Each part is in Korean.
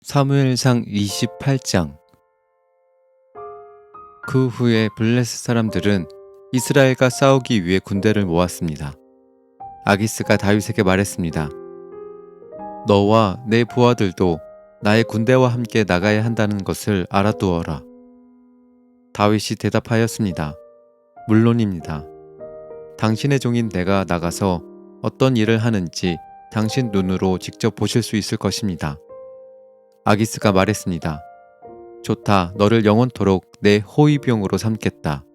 사무엘상 28장. 그 후에 블레셋 사람들은 이스라엘과 싸우기 위해 군대를 모았습니다. 아기스가 다윗에게 말했습니다. 너와 내 부하들도 나의 군대와 함께 나가야 한다는 것을 알아두어라. 다윗이 대답하였습니다. 물론입니다. 당신의 종인 내가 나가서 어떤 일을 하는지 당신 눈으로 직접 보실 수 있을 것입니다. 아기스가 말했습니다. 좋다, 너를 영원토록 내 호위병으로 삼겠다.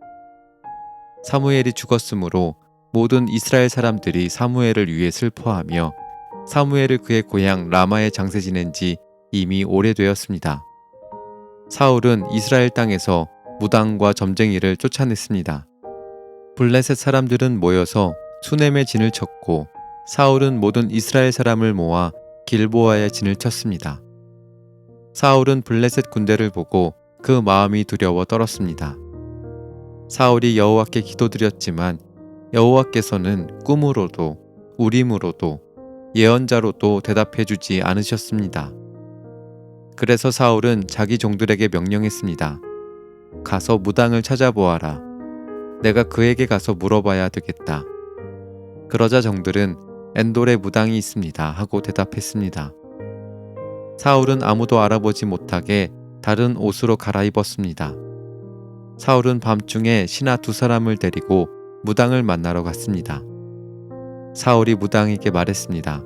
사무엘이 죽었으므로 모든 이스라엘 사람들이 사무엘을 위해 슬퍼하며 사무엘을 그의 고향 라마에 장세 지낸 지 이미 오래되었습니다. 사울은 이스라엘 땅에서 무당과 점쟁이를 쫓아냈습니다. 블레셋 사람들은 모여서 수넴의 진을 쳤고 사울은 모든 이스라엘 사람을 모아 길보아의 진을 쳤습니다. 사울은 블레셋 군대를 보고 그 마음이 두려워 떨었습니다. 사울이 여호와께 기도드렸지만 여호와께서는 꿈으로도 우림으로도 예언자로도 대답해 주지 않으셨습니다. 그래서 사울은 자기 종들에게 명령했습니다. 가서 무당을 찾아보아라. 내가 그에게 가서 물어봐야 되겠다. 그러자 종들은 엔돌에 무당이 있습니다 하고 대답했습니다. 사울은 아무도 알아보지 못하게 다른 옷으로 갈아입었습니다. 사울은 밤중에 신하 2사람을 데리고 무당을 만나러 갔습니다. 사울이 무당에게 말했습니다.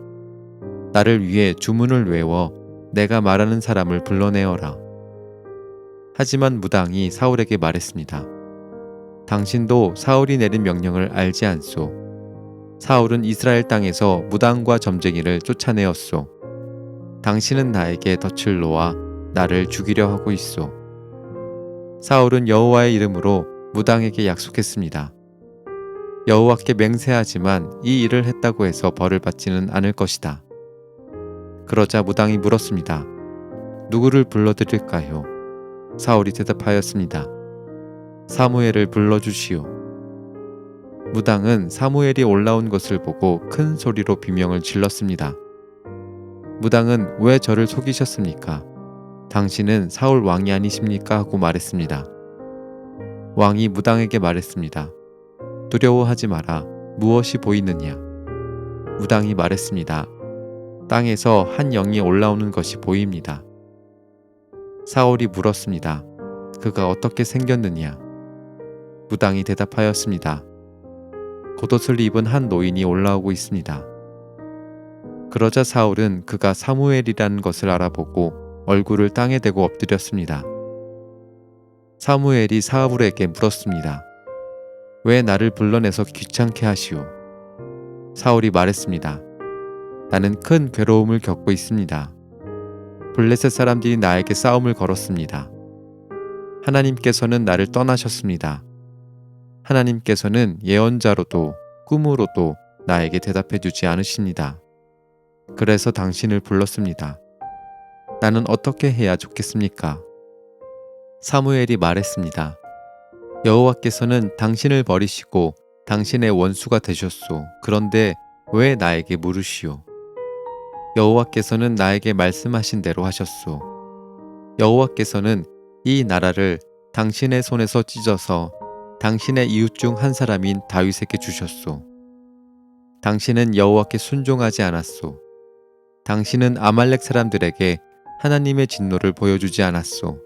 나를 위해 주문을 외워 내가 말하는 사람을 불러내어라. 하지만 무당이 사울에게 말했습니다. 당신도 사울이 내린 명령을 알지 않소. 사울은 이스라엘 땅에서 무당과 점쟁이를 쫓아내었소. 당신은 나에게 덫을 놓아 나를 죽이려 하고 있소. 사울은 여호와의 이름으로 무당에게 약속했습니다. 여호와께 맹세하지만 이 일을 했다고 해서 벌을 받지는 않을 것이다. 그러자 무당이 물었습니다. 누구를 불러드릴까요? 사울이 대답하였습니다. 사무엘을 불러주시오. 무당은 사무엘이 올라온 것을 보고 큰 소리로 비명을 질렀습니다. 무당은 왜 저를 속이셨습니까? 당신은 사울 왕이 아니십니까? 하고 말했습니다. 왕이 무당에게 말했습니다. 두려워하지 마라. 무엇이 보이느냐? 무당이 말했습니다. 땅에서 한 영이 올라오는 것이 보입니다. 사울이 물었습니다. 그가 어떻게 생겼느냐? 무당이 대답하였습니다. 겉옷을 입은 한 노인이 올라오고 있습니다. 그러자 사울은 그가 사무엘이라는 것을 알아보고 얼굴을 땅에 대고 엎드렸습니다. 사무엘이 사울에게 물었습니다. 왜 나를 불러내서 귀찮게 하시오? 사울이 말했습니다. 나는 큰 괴로움을 겪고 있습니다. 블레셋 사람들이 나에게 싸움을 걸었습니다. 하나님께서는 나를 떠나셨습니다. 하나님께서는 예언자로도 꿈으로도 나에게 대답해 주지 않으십니다. 그래서 당신을 불렀습니다. 나는 어떻게 해야 좋겠습니까? 사무엘이 말했습니다. 여호와께서는 당신을 버리시고 당신의 원수가 되셨소. 그런데 왜 나에게 물으시오? 여호와께서는 나에게 말씀하신 대로 하셨소. 여호와께서는 이 나라를 당신의 손에서 찢어서 당신의 이웃 중 한 사람인 다윗에게 주셨소. 당신은 여호와께 순종하지 않았소. 당신은 아말렉 사람들에게 하나님의 진노를 보여주지 않았소.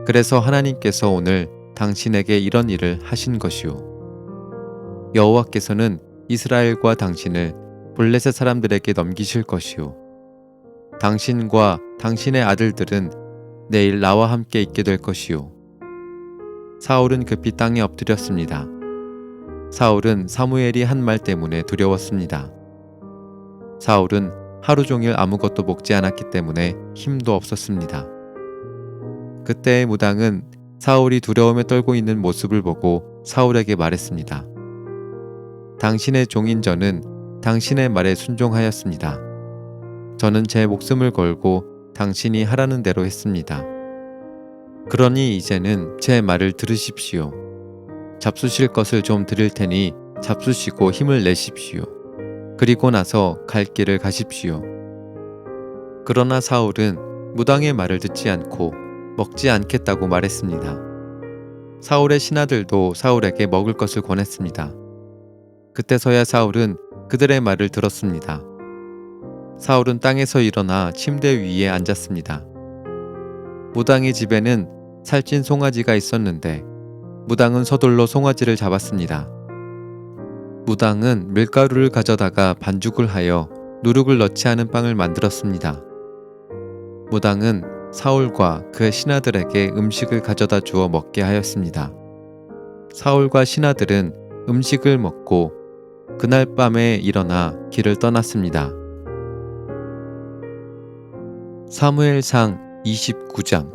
그래서 하나님께서 오늘 당신에게 이런 일을 하신 것이오. 여호와께서는 이스라엘과 당신을 블레셋 사람들에게 넘기실 것이오. 당신과 당신의 아들들은 내일 나와 함께 있게 될 것이오. 사울은 급히 땅에 엎드렸습니다. 사울은 사무엘이 한 말 때문에 두려웠습니다. 사울은 하루 종일 아무것도 먹지 않았기 때문에 힘도 없었습니다. 그때의 무당은 사울이 두려움에 떨고 있는 모습을 보고 사울에게 말했습니다. 당신의 종인 저는 당신의 말에 순종하였습니다. 저는 제 목숨을 걸고 당신이 하라는 대로 했습니다. 그러니 이제는 제 말을 들으십시오. 잡수실 것을 좀 드릴 테니 잡수시고 힘을 내십시오. 그리고 나서 갈 길을 가십시오. 그러나 사울은 무당의 말을 듣지 않고 먹지 않겠다고 말했습니다. 사울의 신하들도 사울에게 먹을 것을 권했습니다. 그때서야 사울은 그들의 말을 들었습니다. 사울은 땅에서 일어나 침대 위에 앉았습니다. 무당의 집에는 살찐 송아지가 있었는데 무당은 서둘러 송아지를 잡았습니다. 무당은 밀가루를 가져다가 반죽을 하여 누룩을 넣지 않은 빵을 만들었습니다. 무당은 사울과 그의 신하들에게 음식을 가져다 주어 먹게 하였습니다. 사울과 신하들은 음식을 먹고 그날 밤에 일어나 길을 떠났습니다. 사무엘상 29장.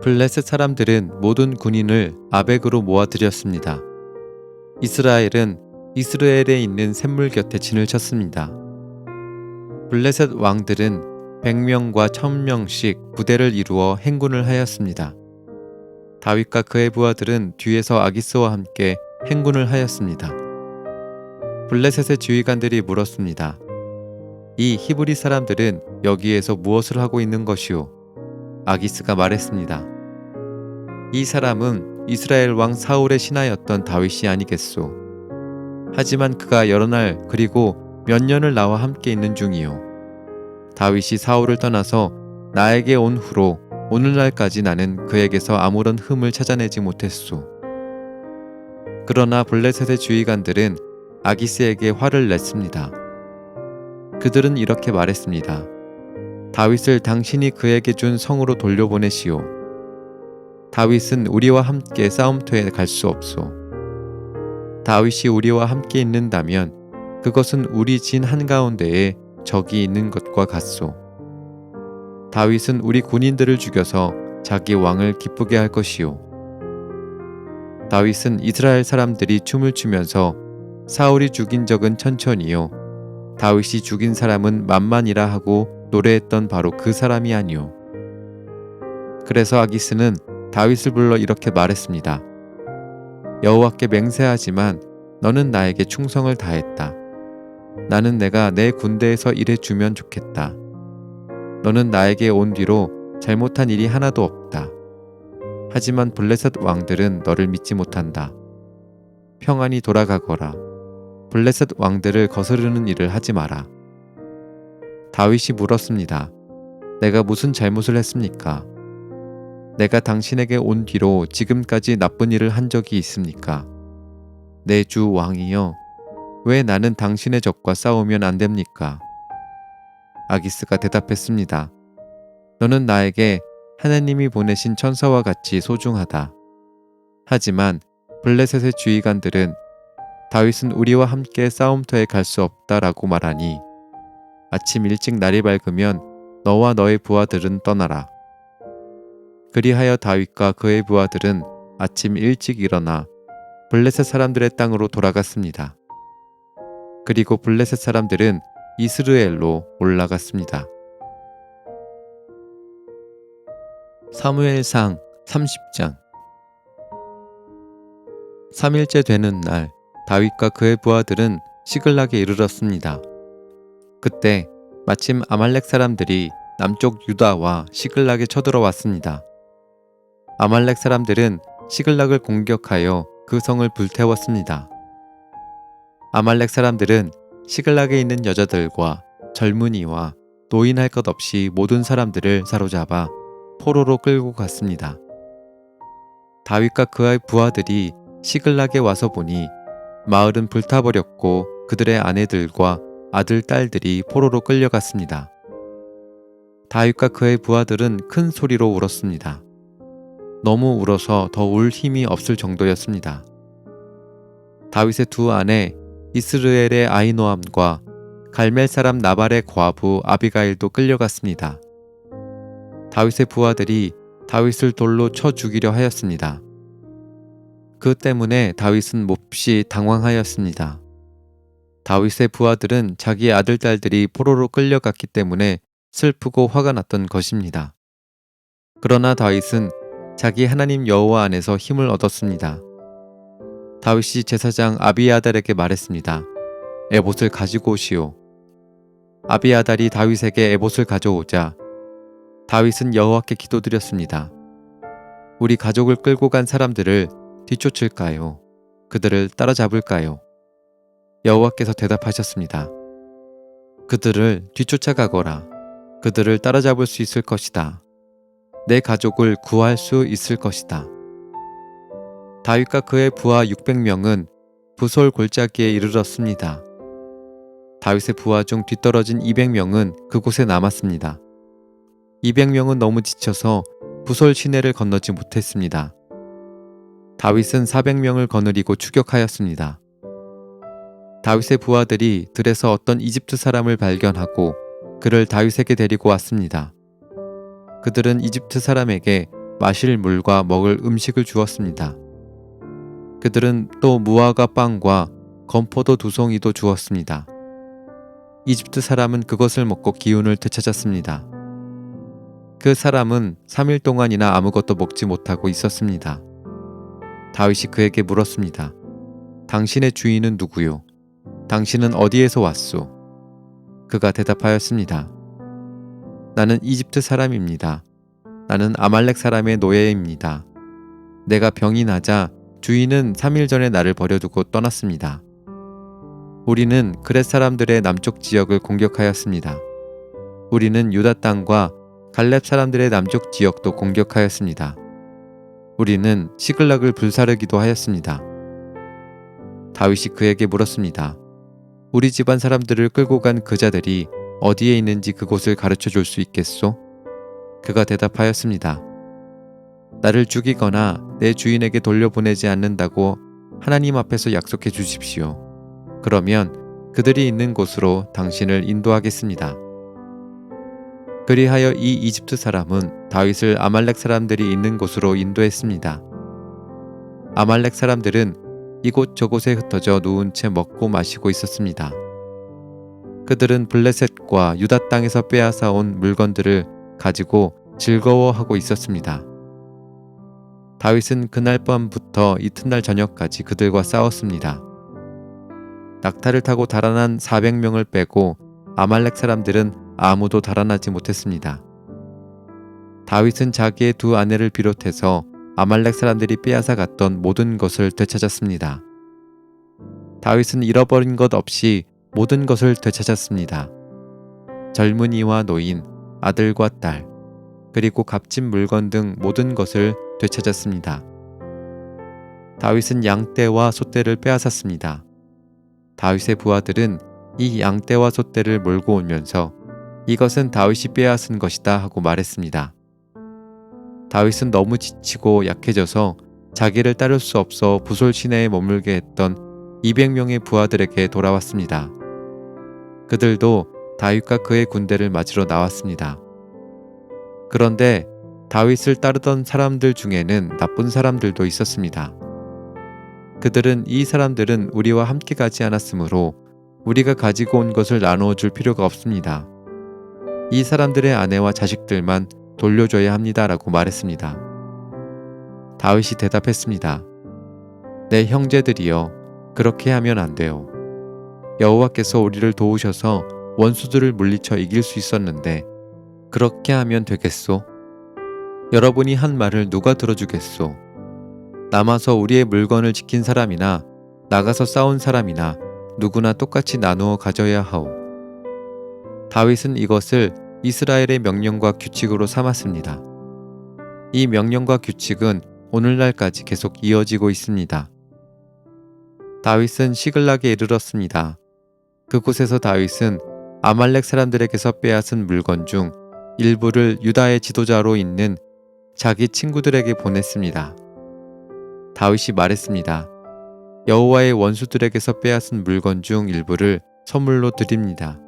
블레셋 사람들은 모든 군인을 아벡으로 모아들였습니다. 이스라엘은 이스라엘에 있는 샘물 곁에 진을 쳤습니다. 블레셋 왕들은 100명과 1000명씩 부대를 이루어 행군을 하였습니다. 다윗과 그의 부하들은 뒤에서 아기스와 함께 행군을 하였습니다. 블레셋의 지휘관들이 물었습니다. 이 히브리 사람들은 여기에서 무엇을 하고 있는 것이오? 아기스가 말했습니다. 이 사람은 이스라엘 왕 사울의 신하였던 다윗이 아니겠소. 하지만 그가 여러 날 그리고 몇 년을 나와 함께 있는 중이요. 다윗이 사울을 떠나서 나에게 온 후로 오늘날까지 나는 그에게서 아무런 흠을 찾아내지 못했소. 그러나 블레셋의 지휘관들은 아기스에게 화를 냈습니다. 그들은 이렇게 말했습니다. 다윗을 당신이 그에게 준 성으로 돌려보내시오. 다윗은 우리와 함께 싸움터에 갈 수 없소. 다윗이 우리와 함께 있는다면 그것은 우리 진 한가운데에 적이 있는 것과 같소. 다윗은 우리 군인들을 죽여서 자기 왕을 기쁘게 할 것이오. 다윗은 이스라엘 사람들이 춤을 추면서 사울이 죽인 적은 천천히요 다윗이 죽인 사람은 만만이라 하고 노래했던 바로 그 사람이 아니오. 그래서 아기스는 다윗을 불러 이렇게 말했습니다. 여호와께 맹세하지만 너는 나에게 충성을 다했다. 나는 내가 내 군대에서 일해주면 좋겠다. 너는 나에게 온 뒤로 잘못한 일이 하나도 없다. 하지만 블레셋 왕들은 너를 믿지 못한다. 평안히 돌아가거라. 블레셋 왕들을 거스르는 일을 하지 마라. 다윗이 물었습니다. 내가 무슨 잘못을 했습니까? 내가 당신에게 온 뒤로 지금까지 나쁜 일을 한 적이 있습니까? 내 주 왕이여, 왜 나는 당신의 적과 싸우면 안 됩니까? 아기스가 대답했습니다. 너는 나에게 하나님이 보내신 천사와 같이 소중하다. 하지만 블레셋의 지휘관들은 다윗은 우리와 함께 싸움터에 갈 수 없다라고 말하니 아침 일찍 날이 밝으면 너와 너의 부하들은 떠나라. 그리하여 다윗과 그의 부하들은 아침 일찍 일어나 블레셋 사람들의 땅으로 돌아갔습니다. 그리고 블레셋 사람들은 이스르엘로 올라갔습니다. 사무엘상 30장. 3일째 되는 날 다윗과 그의 부하들은 시글락에 이르렀습니다. 그때 마침 아말렉 사람들이 남쪽 유다와 시글락에 쳐들어왔습니다. 아말렉 사람들은 시글락을 공격하여 그 성을 불태웠습니다. 아말렉 사람들은 시글락에 있는 여자들과 젊은이와 노인할 것 없이 모든 사람들을 사로잡아 포로로 끌고 갔습니다. 다윗과 그의 부하들이 시글락에 와서 보니 마을은 불타버렸고 그들의 아내들과 아들, 딸들이 포로로 끌려갔습니다. 다윗과 그의 부하들은 큰 소리로 울었습니다. 너무 울어서 더 울 힘이 없을 정도였습니다. 다윗의 두 아내 이스르엘의 아히노암과 갈멜 사람 나발의 과부 아비가일도 끌려갔습니다. 다윗의 부하들이 다윗을 돌로 쳐 죽이려 하였습니다. 그 때문에 다윗은 몹시 당황하였습니다. 다윗의 부하들은 자기 아들, 딸들이 포로로 끌려갔기 때문에 슬프고 화가 났던 것입니다. 그러나 다윗은 자기 하나님 여호와 안에서 힘을 얻었습니다. 다윗이 제사장 아비아달에게 말했습니다. 에봇을 가지고 오시오. 아비아달이 다윗에게 에봇을 가져오자 다윗은 여호와께 기도드렸습니다. 우리 가족을 끌고 간 사람들을 뒤쫓을까요? 그들을 따라잡을까요? 여호와께서 대답하셨습니다. 그들을 뒤쫓아가거라. 그들을 따라잡을 수 있을 것이다. 내 가족을 구할 수 있을 것이다. 다윗과 그의 부하 600명은 부솔 골짜기에 이르렀습니다. 다윗의 부하 중 뒤떨어진 200명은 그곳에 남았습니다. 200명은 너무 지쳐서 부솔 시내를 건너지 못했습니다. 다윗은 400명을 거느리고 추격하였습니다. 다윗의 부하들이 들에서 어떤 이집트 사람을 발견하고 그를 다윗에게 데리고 왔습니다. 그들은 이집트 사람에게 마실 물과 먹을 음식을 주었습니다. 그들은 또 무화과 빵과 건포도 2송이도 주었습니다. 이집트 사람은 그것을 먹고 기운을 되찾았습니다. 그 사람은 3일 동안이나 아무것도 먹지 못하고 있었습니다. 다윗이 그에게 물었습니다. 당신의 주인은 누구요? 당신은 어디에서 왔소? 그가 대답하였습니다. 나는 이집트 사람입니다. 나는 아말렉 사람의 노예입니다. 내가 병이 나자 주인은 3일 전에 나를 버려두고 떠났습니다. 우리는 그렛 사람들의 남쪽 지역을 공격하였습니다. 우리는 유다 땅과 갈렙 사람들의 남쪽 지역도 공격하였습니다. 우리는 시글락을 불사르기도 하였습니다. 다윗이 그에게 물었습니다. 우리 집안 사람들을 끌고 간 그 자들이 어디에 있는지 그곳을 가르쳐 줄 수 있겠소? 그가 대답하였습니다. 나를 죽이거나 내 주인에게 돌려보내지 않는다고 하나님 앞에서 약속해 주십시오. 그러면 그들이 있는 곳으로 당신을 인도하겠습니다. 그리하여 이 이집트 사람은 다윗을 아말렉 사람들이 있는 곳으로 인도했습니다. 아말렉 사람들은 이곳저곳에 흩어져 누운 채 먹고 마시고 있었습니다. 그들은 블레셋과 유다 땅에서 빼앗아 온 물건들을 가지고 즐거워하고 있었습니다. 다윗은 그날 밤부터 이튿날 저녁까지 그들과 싸웠습니다. 낙타를 타고 달아난 400명을 빼고 아말렉 사람들은 아무도 달아나지 못했습니다. 다윗은 자기의 2 아내를 비롯해서 아말렉 사람들이 빼앗아 갔던 모든 것을 되찾았습니다. 다윗은 잃어버린 것 없이 모든 것을 되찾았습니다. 젊은이와 노인, 아들과 딸, 그리고 값진 물건 등 모든 것을 되찾았습니다. 다윗은 양떼와 소떼를 빼앗았습니다. 다윗의 부하들은 이 양떼와 소떼를 몰고 오면서 이것은 다윗이 빼앗은 것이다 하고 말했습니다. 다윗은 너무 지치고 약해져서 자기를 따를 수 없어 부솔 시내에 머물게 했던 200명의 부하들에게 돌아왔습니다. 그들도 다윗과 그의 군대를 맞으러 나왔습니다. 그런데 다윗을 따르던 사람들 중에는 나쁜 사람들도 있었습니다. 그들은 이 사람들은 우리와 함께 가지 않았으므로 우리가 가지고 온 것을 나누어 줄 필요가 없습니다. 이 사람들의 아내와 자식들만 돌려줘야 합니다라고 말했습니다. 다윗이 대답했습니다. 내 형제들이여, 그렇게 하면 안 돼요. 여호와께서 우리를 도우셔서 원수들을 물리쳐 이길 수 있었는데 그렇게 하면 되겠소? 여러분이 한 말을 누가 들어주겠소? 남아서 우리의 물건을 지킨 사람이나 나가서 싸운 사람이나 누구나 똑같이 나누어 가져야 하오. 다윗은 이것을 이스라엘의 명령과 규칙으로 삼았습니다. 이 명령과 규칙은 오늘날까지 계속 이어지고 있습니다. 다윗은 시글락에 이르렀습니다. 그곳에서 다윗은 아말렉 사람들에게서 빼앗은 물건 중 일부를 유다의 지도자로 있는 자기 친구들에게 보냈습니다. 다윗이 말했습니다. 여호와의 원수들에게서 빼앗은 물건 중 일부를 선물로 드립니다.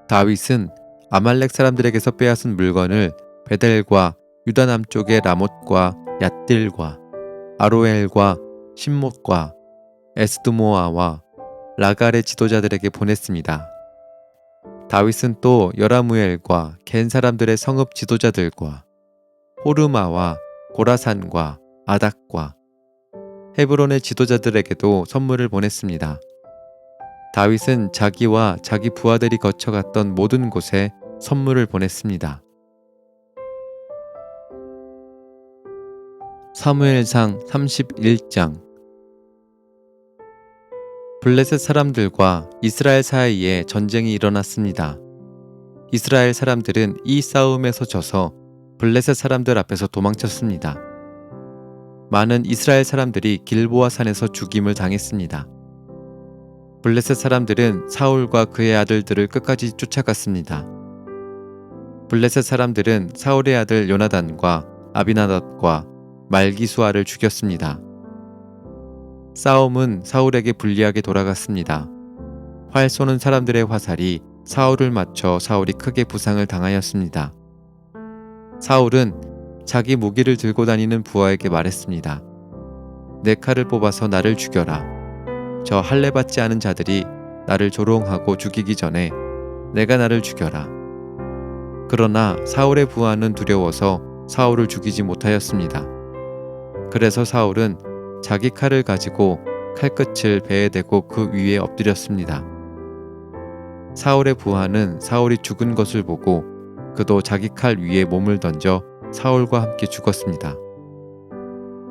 다윗은 아말렉 사람들에게서 빼앗은 물건을 베델과 유다 남쪽의 라못과 얏딜과 아로엘과 신못과 에스드모아와 라갈의 지도자들에게 보냈습니다. 다윗은 또 여라무엘과 겐 사람들의 성읍 지도자들과 호르마와 고라산과 아닥과 헤브론의 지도자들에게도 선물을 보냈습니다. 다윗은 자기와 자기 부하들이 거쳐갔던 모든 곳에 선물을 보냈습니다. 사무엘상 31장. 블레셋 사람들과 이스라엘 사이에 전쟁이 일어났습니다. 이스라엘 사람들은 이 싸움에서 져서 블레셋 사람들 앞에서 도망쳤습니다. 많은 이스라엘 사람들이 길보아 산에서 죽임을 당했습니다. 블레셋 사람들은 사울과 그의 아들들을 끝까지 쫓아갔습니다. 블레셋 사람들은 사울의 아들 요나단과 아비나답과 말기수아를 죽였습니다. 싸움은 사울에게 불리하게 돌아갔습니다. 활 쏘는 사람들의 화살이 사울을 맞춰 사울이 크게 부상을 당하였습니다. 사울은 자기 무기를 들고 다니는 부하에게 말했습니다. 내 칼을 뽑아서 나를 죽여라. 저 할례 받지 않은 자들이 나를 조롱하고 죽이기 전에 내가 나를 죽여라. 그러나 사울의 부하는 두려워서 사울을 죽이지 못하였습니다. 그래서 사울은 자기 칼을 가지고 칼끝을 배에 대고 그 위에 엎드렸습니다. 사울의 부하는 사울이 죽은 것을 보고 그도 자기 칼 위에 몸을 던져 사울과 함께 죽었습니다.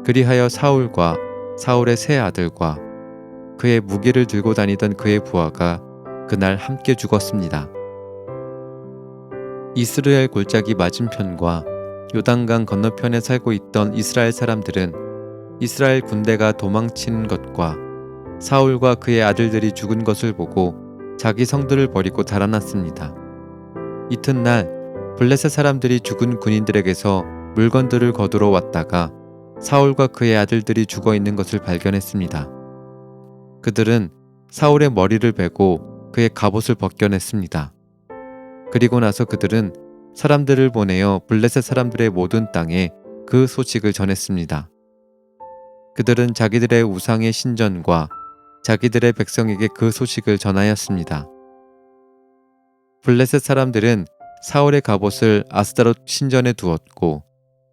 그리하여 사울과 사울의 세 아들과 그의 무기를 들고 다니던 그의 부하가 그날 함께 죽었습니다. 이스라엘 골짜기 맞은편과 요단강 건너편에 살고 있던 이스라엘 사람들은 이스라엘 군대가 도망치는 것과 사울과 그의 아들들이 죽은 것을 보고 자기 성들을 버리고 달아났습니다. 이튿날 블레셋 사람들이 죽은 군인들에게서 물건들을 거두러 왔다가 사울과 그의 아들들이 죽어 있는 것을 발견했습니다. 그들은 사울의 머리를 베고 그의 갑옷을 벗겨냈습니다. 그리고 나서 그들은 사람들을 보내어 블레셋 사람들의 모든 땅에 그 소식을 전했습니다. 그들은 자기들의 우상의 신전과 자기들의 백성에게 그 소식을 전하였습니다. 블레셋 사람들은 사울의 갑옷을 아스다롯 신전에 두었고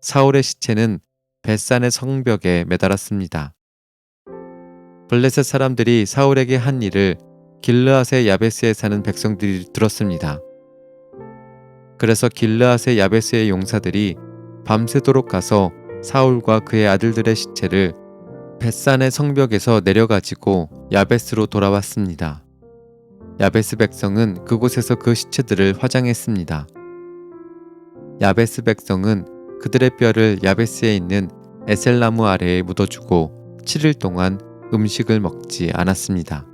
사울의 시체는 벳산의 성벽에 매달았습니다. 블레셋 사람들이 사울에게 한 일을 길르앗의 야베스에 사는 백성들이 들었습니다. 그래서 길르앗의 야베스의 용사들이 밤새도록 가서 사울과 그의 아들들의 시체를 벳산의 성벽에서 내려가지고 야베스로 돌아왔습니다. 야베스 백성은 그곳에서 그 시체들을 화장했습니다. 야베스 백성은 그들의 뼈를 야베스에 있는 에셀나무 아래에 묻어주고 7일 동안 음식을 먹지 않았습니다.